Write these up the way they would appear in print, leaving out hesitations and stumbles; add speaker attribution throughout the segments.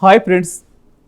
Speaker 1: Hi friends.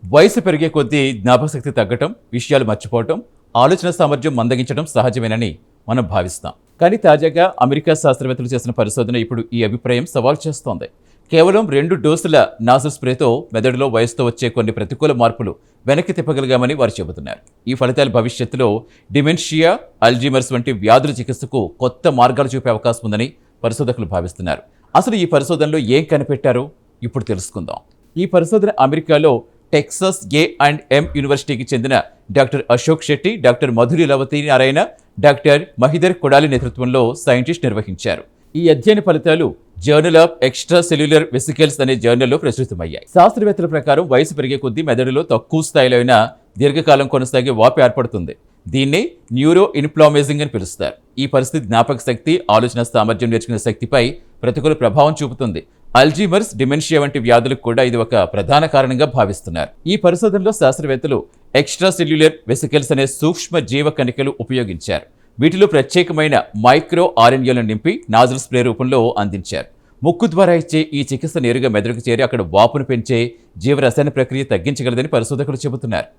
Speaker 1: వయసు పెరిగే కొద్దీ జ్ఞాపకశక్తి తగ్గటం, విషయాలు మర్చిపోవటం, ఆలోచన సామర్థ్యం మందగించడం సహజమేనని మనం భావిస్తాం. కానీ తాజాగా అమెరికా శాస్త్రవేత్తలు చేసిన పరిశోధన ఇప్పుడు ఈ అభిప్రాయం సవాల్ చేస్తోంది. కేవలం 2 డోసుల నాజిల్ స్ప్రేతో మెదడులో వయసుతో వచ్చే కొన్ని ప్రతికూల మార్పులు వెనక్కి తిప్పగలిగామని వారు చెబుతున్నారు. ఈ ఫలితాలు భవిష్యత్తులో డిమెన్షియా, అల్జీమర్స్ వంటి వ్యాధుల చికిత్సకు కొత్త మార్గాలు చూపే అవకాశం ఉందని పరిశోధకులు భావిస్తున్నారు. అసలు ఈ పరిశోధనలో ఏం కనిపెట్టారో ఇప్పుడు తెలుసుకుందాం. ఈ పరిశోధన అమెరికాలో టెక్సాస్ A&M యూనివర్సిటీకి చెందిన doctor Ashok Shetty, doctor Madhuri Lavathi Narayana, doctor Mahidhar Kodali నేతృత్వంలో సైంటిస్ట్ నిర్వహించారు. ఈ అధ్యయన ఫలితాలు journal of extracellular vesicles అనే జర్నల్లో ప్రచురితమయ్యాయి. శాస్త్రవేత్తల ప్రకారం వయసు పెరిగే కొద్దీ మెదడులో తక్కువ స్థాయిలో అయినా దీర్ఘకాలం కొనసాగే వాపు ఏర్పడుతుంది. దీన్నే న్యూరో ఇన్ఫ్లామేజింగ్ అని పిలుస్తారు. ఈ పరిస్థితి జ్ఞాపక శక్తి, ఆలోచన సామర్థ్యం, నేర్చుకునే శక్తిపై ప్రతికూల ప్రభావం చూపుతుంది. అల్జీమర్స్, డిమెన్షియా వంటి వ్యాధులకు కూడా ఇది ఒక ప్రధాన కారణంగా భావిస్తున్నారు. ఈ పరిశోధనలో శాస్త్రవేత్తలు ఎక్స్ట్రా సెల్యులర్ వెసికల్స్ అనే సూక్ష్మ జీవ కణికలు ఉపయోగించారు. వీటిలో ప్రత్యేకమైన మైక్రో ఆర్ఎన్ఏలను నింపి నాజిల్ స్ప్రే రూపంలో అందించారు. ముక్కు ద్వారా ఇచ్చే ఈ చికిత్స నేరుగా మెదడుకు చేరి అక్కడ వాపును పెంచే జీవరసాయన ప్రక్రియ తగ్గించగలదని పరిశోధకులు చెబుతున్నారు.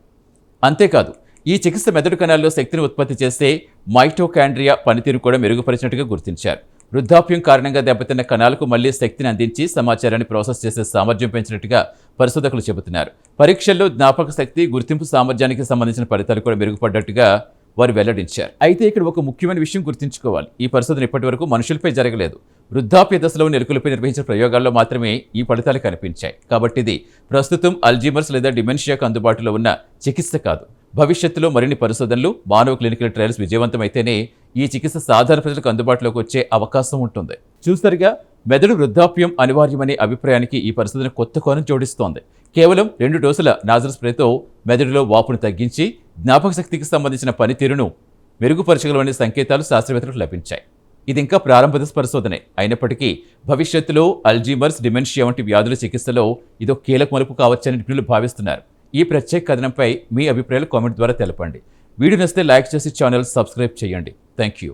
Speaker 1: అంతేకాదు, ఈ చికిత్స మెదడు కణాల్లో శక్తిని ఉత్పత్తి చేసే మైటోకాండ్రియా పనితీరు కూడా మెరుగుపరిచినట్టుగా గుర్తించారు. వృద్ధాప్యం కారణంగా దెబ్బతిన్న కణాలకు మళ్లీ శక్తిని అందించి సమాచారాన్ని ప్రాసెస్ చేసే సామర్థ్యం పెంచినట్టుగా పరిశోధకులు చెబుతున్నారు. పరీక్షల్లో జ్ఞాపక శక్తి, గుర్తింపు సామర్థ్యానికి సంబంధించిన ఫలితాలు కూడా మెరుగుపడ్డట్టుగా వారు వెల్లడించారు. అయితే ఇక్కడ ఒక ముఖ్యమైన విషయం గుర్తుంచుకోవాలి. ఈ పరిశోధన ఇప్పటి వరకు మనుషులపై జరగలేదు. వృద్ధాప్య దశలో ఎలుకలపై నిర్వహించిన ప్రయోగాల్లో మాత్రమే ఈ ఫలితాలు కనిపించాయి. కాబట్టి ఇది ప్రస్తుతం అల్జీమర్స్ లేదా డిమెన్షియాకు అందుబాటులో ఉన్న చికిత్స కాదు. భవిష్యత్తులో మరిన్ని పరిశోధనలు, మానవ క్లినికల్ ట్రయల్స్ విజయవంతమైతేనే ఈ చికిత్స సాధారణ ప్రజలకు అందుబాటులోకి వచ్చే అవకాశం ఉంటుంది. చూస్తారుగా, మెదడు వృద్ధాప్యం అనివార్యమనే అభిప్రాయానికి ఈ పరిశోధన కొత్త కోణం జోడిస్తోంది. కేవలం 2 డోసుల నాజిల్ స్ప్రేతో మెదడులో వాపును తగ్గించి జ్ఞాపక శక్తికి సంబంధించిన పనితీరును మెరుగుపరచగలమనే సంకేతాలు శాస్త్రవేత్తలకు లభించాయి. ఇది ఇంకా ప్రారంభ దశ పరిశోధనే అయినప్పటికీ భవిష్యత్తులో అల్జీమర్స్, డిమెన్షియా వంటి వ్యాధుల చికిత్సలో ఇదో కీలక మలుపు కావచ్చని నిపుణులు భావిస్తున్నారు. ఈ ప్రత్యేక కథనంపై మీ అభిప్రాయాలు కామెంట్ ద్వారా తెలపండి. వీడియో నచ్చితే లైక్ చేసి ఛానల్ సబ్స్క్రైబ్ చేయండి. Thank you.